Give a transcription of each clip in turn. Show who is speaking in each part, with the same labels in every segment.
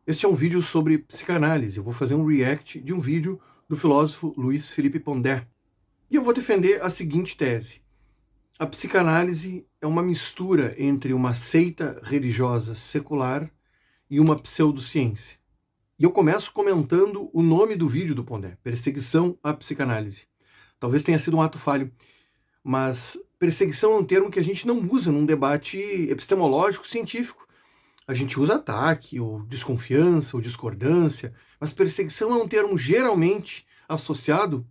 Speaker 1: Este é um vídeo sobre psicanálise. Eu vou fazer um react de um vídeo do filósofo Luiz Felipe Pondé. E eu vou defender a seguinte tese. A psicanálise é uma mistura entre uma seita religiosa secular e uma pseudociência. E eu começo comentando o nome do vídeo do Pondé, Perseguição à Psicanálise. Talvez tenha sido um ato falho, mas perseguição é um termo que a gente não usa num debate epistemológico científico. A gente usa ataque, ou desconfiança, ou discordância, mas perseguição é um termo geralmente associado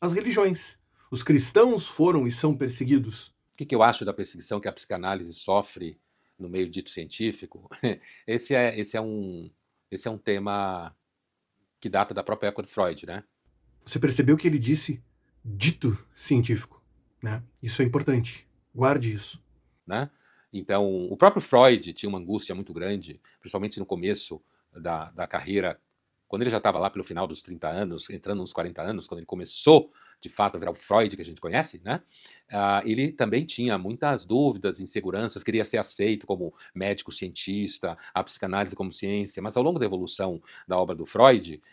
Speaker 1: às religiões. Os cristãos foram e são perseguidos.
Speaker 2: O que eu acho da perseguição que a psicanálise sofre no meio dito científico? Esse é um tema que data da própria época de Freud, né?
Speaker 1: Você percebeu que ele disse dito científico, né? Isso é importante. Guarde isso.
Speaker 2: Né? Então, o próprio Freud tinha uma angústia muito grande, principalmente no começo da carreira, quando ele já estava lá pelo final dos 30 anos, entrando nos 40 anos, quando ele começou, de fato, a virar o Freud que a gente conhece, né? Ele também tinha muitas dúvidas, inseguranças, queria ser aceito como médico cientista, a psicanálise como ciência, mas ao longo da evolução da obra do Freud,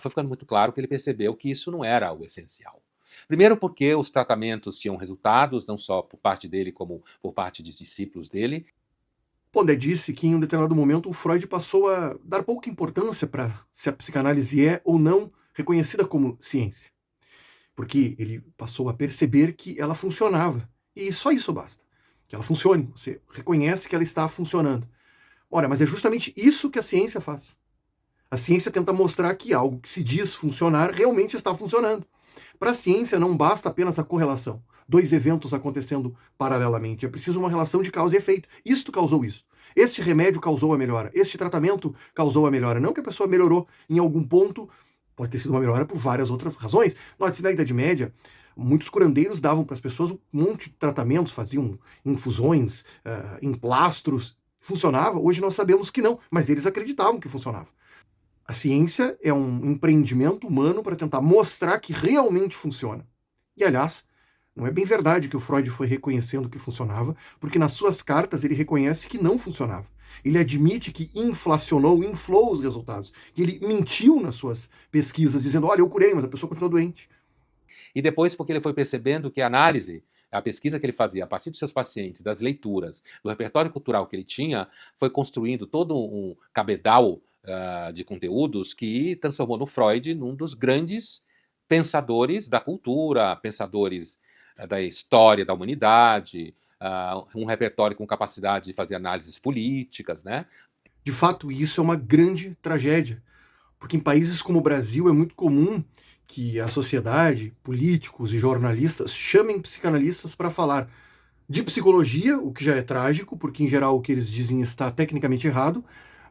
Speaker 2: foi ficando muito claro que ele percebeu que isso não era o essencial. Primeiro porque os tratamentos tinham resultados, não só por parte dele, como por parte de discípulos dele.
Speaker 1: Pondé disse que em um determinado momento o Freud passou a dar pouca importância para se a psicanálise é ou não reconhecida como ciência. Porque ele passou a perceber que ela funcionava. E só isso basta. Que ela funcione. Você reconhece que ela está funcionando. Ora, mas é justamente isso que a ciência faz. A ciência tenta mostrar que algo que se diz funcionar realmente está funcionando. Para a ciência não basta apenas a correlação. Dois eventos acontecendo paralelamente. É preciso uma relação de causa e efeito. Isto causou isso. Este remédio causou a melhora. Este tratamento causou a melhora. Não que a pessoa melhorou em algum ponto. Pode ter sido uma melhora por várias outras razões. Note, na Idade Média, muitos curandeiros davam para as pessoas um monte de tratamentos, faziam infusões, emplastros. Funcionava? Hoje nós sabemos que não, mas eles acreditavam que funcionava. A ciência é um empreendimento humano para tentar mostrar que realmente funciona. E, aliás, não é bem verdade que o Freud foi reconhecendo que funcionava, porque nas suas cartas ele reconhece que não funcionava. Ele admite que inflou os resultados, que ele mentiu nas suas pesquisas, dizendo, olha, eu curei, mas a pessoa continua doente.
Speaker 2: E depois porque ele foi percebendo que a análise, a pesquisa que ele fazia a partir dos seus pacientes, das leituras, do repertório cultural que ele tinha, foi construindo todo um cabedal de conteúdos que transformou no Freud num dos grandes pensadores da cultura, pensadores da história da humanidade, um repertório com capacidade de fazer análises políticas, né?
Speaker 1: De fato, isso é uma grande tragédia, porque em países como o Brasil é muito comum que a sociedade, políticos e jornalistas chamem psicanalistas para falar de psicologia, o que já é trágico, porque em geral o que eles dizem está tecnicamente errado,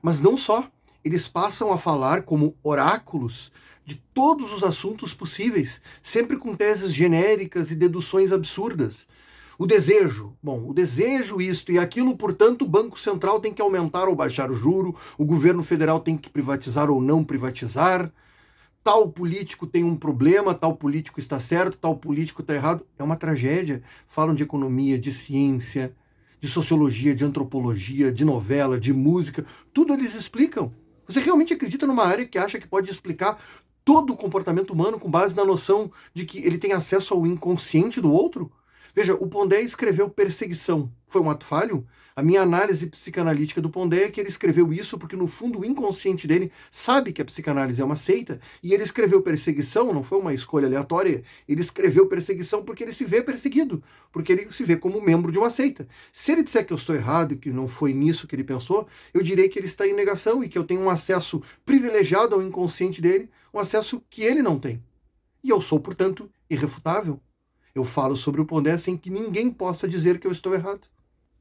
Speaker 1: mas não só. Eles passam a falar como oráculos de todos os assuntos possíveis, sempre com teses genéricas e deduções absurdas. O desejo, bom, o desejo isto e aquilo, portanto, o Banco Central tem que aumentar ou baixar o juro, o governo federal tem que privatizar ou não privatizar, tal político tem um problema, tal político está certo, tal político está errado. É uma tragédia. Falam de economia, de ciência, de sociologia, de antropologia, de novela, de música, tudo eles explicam. Você realmente acredita numa área que acha que pode explicar todo o comportamento humano com base na noção de que ele tem acesso ao inconsciente do outro? Veja, o Pondé escreveu Perseguição. Foi um ato falho? A minha análise psicanalítica do Pondé é que ele escreveu isso porque, no fundo, o inconsciente dele sabe que a psicanálise é uma seita, e ele escreveu Perseguição, não foi uma escolha aleatória, ele escreveu Perseguição porque ele se vê perseguido, porque ele se vê como membro de uma seita. Se ele disser que eu estou errado e que não foi nisso que ele pensou, eu direi que ele está em negação e que eu tenho um acesso privilegiado ao inconsciente dele, um acesso que ele não tem. E eu sou, portanto, irrefutável. Eu falo sobre o Pondé sem que ninguém possa dizer que eu estou errado.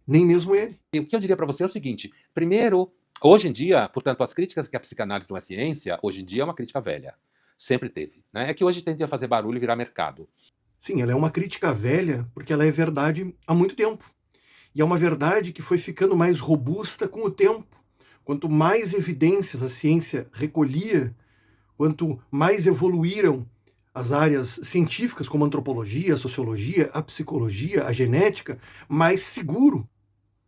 Speaker 1: Nem mesmo ele.
Speaker 2: E o que eu diria para você é o seguinte: primeiro, hoje em dia, portanto, as críticas que a psicanálise não é ciência, hoje em dia é uma crítica velha. Sempre teve. Né? É que hoje tende a fazer barulho e virar mercado.
Speaker 1: Sim, ela é uma crítica velha porque ela é verdade há muito tempo. E é uma verdade que foi ficando mais robusta com o tempo. Quanto mais evidências a ciência recolhia, quanto mais evoluíram as áreas científicas, como a antropologia, a sociologia, a psicologia, a genética, mais seguro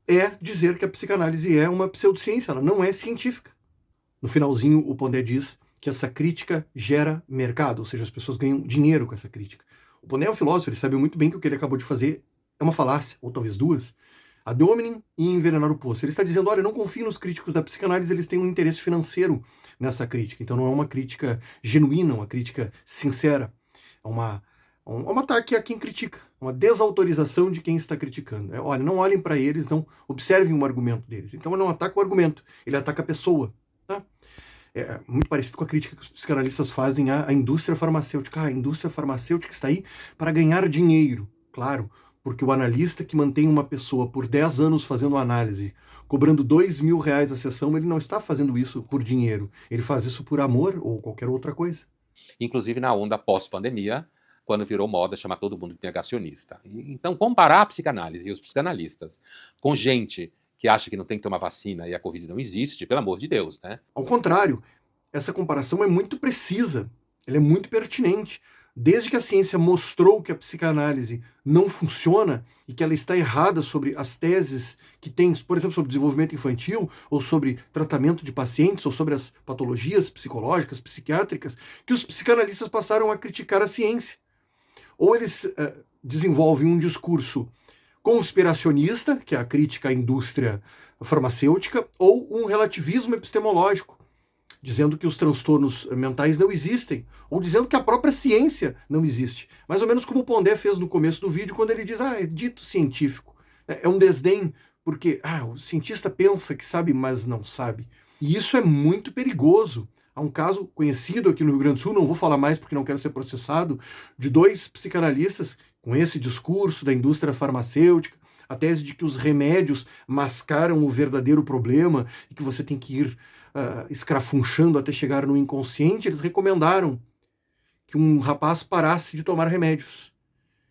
Speaker 1: é dizer que a psicanálise é uma pseudociência, ela não é científica. No finalzinho, o Pondé diz que essa crítica gera mercado, ou seja, as pessoas ganham dinheiro com essa crítica. O Pondé é um filósofo, ele sabe muito bem que o que ele acabou de fazer é uma falácia, ou talvez duas, ad hominem e envenenar o poço. Ele está dizendo, olha, não confie nos críticos da psicanálise, eles têm um interesse financeiro nessa crítica. Então não é uma crítica genuína, uma crítica sincera. É um ataque a quem critica, uma desautorização de quem está criticando. Olha, não olhem para eles, não observem o argumento deles. Então ele não ataca o argumento, ele ataca a pessoa. Tá? É muito parecido com a crítica que os psicanalistas fazem à indústria farmacêutica. A indústria farmacêutica está aí para ganhar dinheiro. Claro, porque o analista que mantém uma pessoa por 10 anos fazendo análise, cobrando R$ 2.000 a sessão, ele não está fazendo isso por dinheiro. Ele faz isso por amor ou qualquer outra coisa.
Speaker 2: Inclusive na onda pós-pandemia, quando virou moda chamar todo mundo de negacionista. Então, comparar a psicanálise e os psicanalistas com gente que acha que não tem que tomar vacina e a Covid não existe, pelo amor de Deus, né?
Speaker 1: Ao contrário, essa comparação é muito precisa, ela é muito pertinente. Desde que a ciência mostrou que a psicanálise não funciona e que ela está errada sobre as teses que tem, por exemplo, sobre desenvolvimento infantil, ou sobre tratamento de pacientes, ou sobre as patologias psicológicas, psiquiátricas, que os psicanalistas passaram a criticar a ciência. Ou eles desenvolvem um discurso conspiracionista, que é a crítica à indústria farmacêutica, ou um relativismo epistemológico, dizendo que os transtornos mentais não existem, ou dizendo que a própria ciência não existe. Mais ou menos como o Pondé fez no começo do vídeo, quando ele diz, é dito científico. É um desdém, porque o cientista pensa que sabe, mas não sabe. E isso é muito perigoso. Há um caso conhecido aqui no Rio Grande do Sul, não vou falar mais porque não quero ser processado, de 2 psicanalistas com esse discurso da indústria farmacêutica, a tese de que os remédios mascaram o verdadeiro problema e que você tem que ir escrafunchando até chegar no inconsciente. Eles recomendaram que um rapaz parasse de tomar remédios.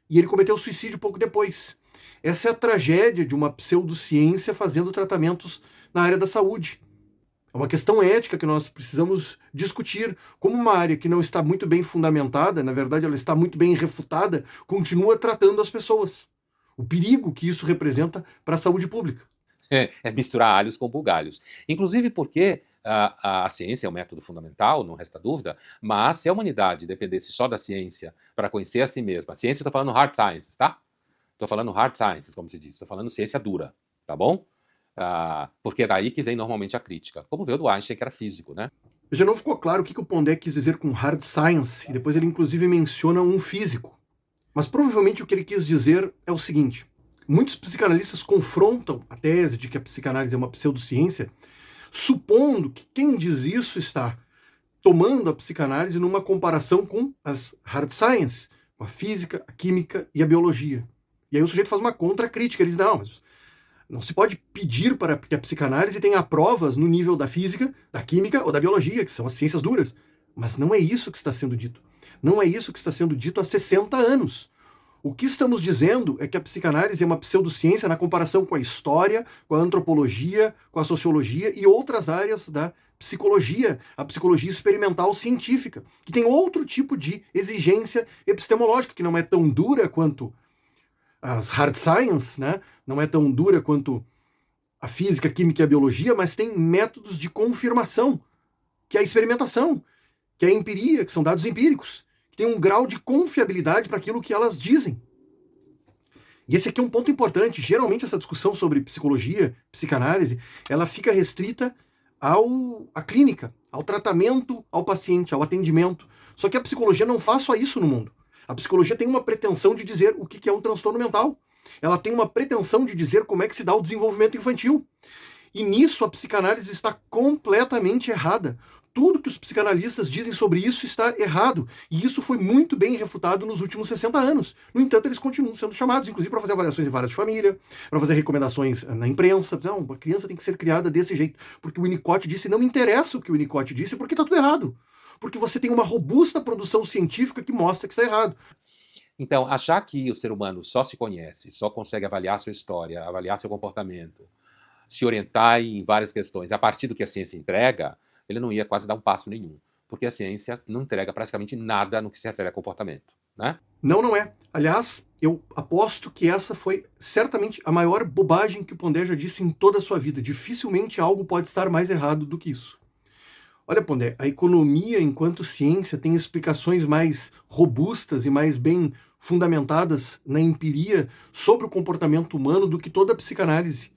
Speaker 1: E ele cometeu suicídio pouco depois. Essa é a tragédia de uma pseudociência fazendo tratamentos na área da saúde. É uma questão ética que nós precisamos discutir. Como uma área que não está muito bem fundamentada, na verdade ela está muito bem refutada, continua tratando as pessoas. O perigo que isso representa para a saúde pública.
Speaker 2: É misturar alhos com bugalhos. Inclusive porque a ciência é um método fundamental, não resta dúvida, mas se a humanidade dependesse só da ciência para conhecer a si mesma, a ciência, eu estou falando hard sciences, tá? Estou falando hard sciences, como se diz, estou falando ciência dura, tá bom? Porque é daí que vem normalmente a crítica, como veio do Einstein, que era físico, né?
Speaker 1: Já não ficou claro o que o Pondé quis dizer com hard science, e depois ele inclusive menciona um físico. Mas provavelmente o que ele quis dizer é o seguinte: muitos psicanalistas confrontam a tese de que a psicanálise é uma pseudociência, supondo que quem diz isso está tomando a psicanálise numa comparação com as hard science, com a física, a química e a biologia. E aí o sujeito faz uma contra-crítica, ele diz, não, mas não se pode pedir para que a psicanálise tenha provas no nível da física, da química ou da biologia, que são as ciências duras. Mas não é isso que está sendo dito. Não é isso que está sendo dito há 60 anos. O que estamos dizendo é que a psicanálise é uma pseudociência na comparação com a história, com a antropologia, com a sociologia e outras áreas da psicologia, a psicologia experimental científica, que tem outro tipo de exigência epistemológica, que não é tão dura quanto as hard science, né? Não é tão dura quanto a física, a química e a biologia, mas tem métodos de confirmação, que é a experimentação, que é a empiria, que são dados empíricos, que tem um grau de confiabilidade para aquilo que elas dizem. E esse aqui é um ponto importante. Geralmente essa discussão sobre psicologia, psicanálise, ela fica restrita à clínica, ao tratamento ao paciente, ao atendimento. Só que a psicologia não faz só isso no mundo. A psicologia tem uma pretensão de dizer o que é um transtorno mental. Ela tem uma pretensão de dizer como é que se dá o desenvolvimento infantil. E nisso a psicanálise está completamente errada. Tudo que os psicanalistas dizem sobre isso está errado. E isso foi muito bem refutado nos últimos 60 anos. No entanto, eles continuam sendo chamados, inclusive para fazer avaliações em varas de família, para fazer recomendações na imprensa. Não, uma criança tem que ser criada desse jeito, porque o Winnicott disse, não me interessa o que o Winnicott disse, porque está tudo errado. Porque você tem uma robusta produção científica que mostra que está errado.
Speaker 2: Então, achar que o ser humano só se conhece, só consegue avaliar sua história, avaliar seu comportamento, se orientar em várias questões, a partir do que a ciência entrega, ele não ia quase dar um passo nenhum. Porque a ciência não entrega praticamente nada no que se refere a comportamento, né?
Speaker 1: Não é. Aliás, eu aposto que essa foi certamente a maior bobagem que o Pondé já disse em toda a sua vida. Dificilmente algo pode estar mais errado do que isso. Olha, Pondé, a economia enquanto ciência tem explicações mais robustas e mais bem fundamentadas na empiria sobre o comportamento humano do que toda a psicanálise.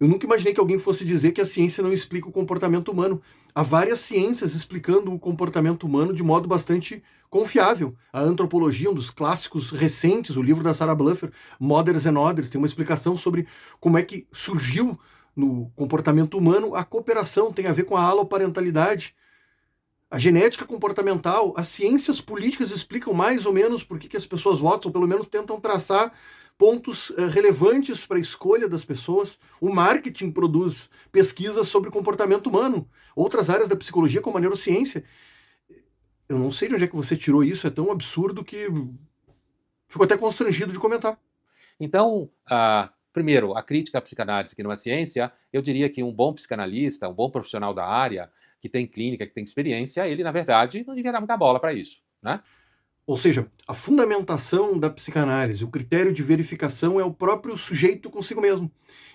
Speaker 1: Eu nunca imaginei que alguém fosse dizer que a ciência não explica o comportamento humano. Há várias ciências explicando o comportamento humano de modo bastante confiável. A antropologia, um dos clássicos recentes, o livro da Sarah Bluffer, Mothers and Others, tem uma explicação sobre como é que surgiu no comportamento humano a cooperação, tem a ver com a aloparentalidade. A genética comportamental, as ciências políticas explicam mais ou menos por que as pessoas votam, ou pelo menos tentam traçar pontos relevantes para a escolha das pessoas. O marketing produz pesquisas sobre comportamento humano. Outras áreas da psicologia, como a neurociência. Eu não sei de onde é que você tirou isso, é tão absurdo que fico até constrangido de comentar.
Speaker 2: Então, primeiro, a crítica à psicanálise, que não é ciência, eu diria que um bom psicanalista, um bom profissional da área, que tem clínica, que tem experiência, ele, na verdade, não devia dar muita bola para isso, né?
Speaker 1: Ou seja, a fundamentação da psicanálise, o critério de verificação é o próprio sujeito consigo mesmo.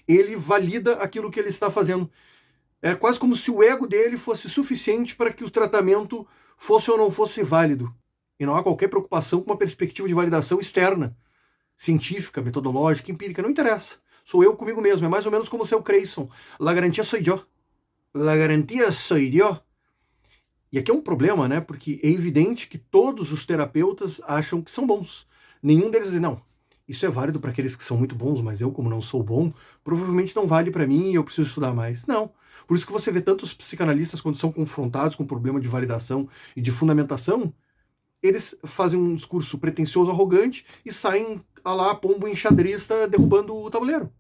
Speaker 1: Ele valida aquilo que ele está fazendo. É quase como se o ego dele fosse suficiente para que o tratamento fosse ou não fosse válido. E não há qualquer preocupação com uma perspectiva de validação externa, científica, metodológica, empírica, não interessa. Sou eu comigo mesmo, é mais ou menos como o seu Creyson. La garantia soy yo. La garantia soy yo. E aqui é um problema, né? Porque é evidente que todos os terapeutas acham que são bons. Nenhum deles diz, não, isso é válido para aqueles que são muito bons, mas eu, como não sou bom, provavelmente não vale para mim e eu preciso estudar mais. Não. Por isso que você vê tantos psicanalistas, quando são confrontados com o problema de validação e de fundamentação, eles fazem um discurso pretensioso, arrogante e saem a lá pombo enxadrista derrubando o tabuleiro.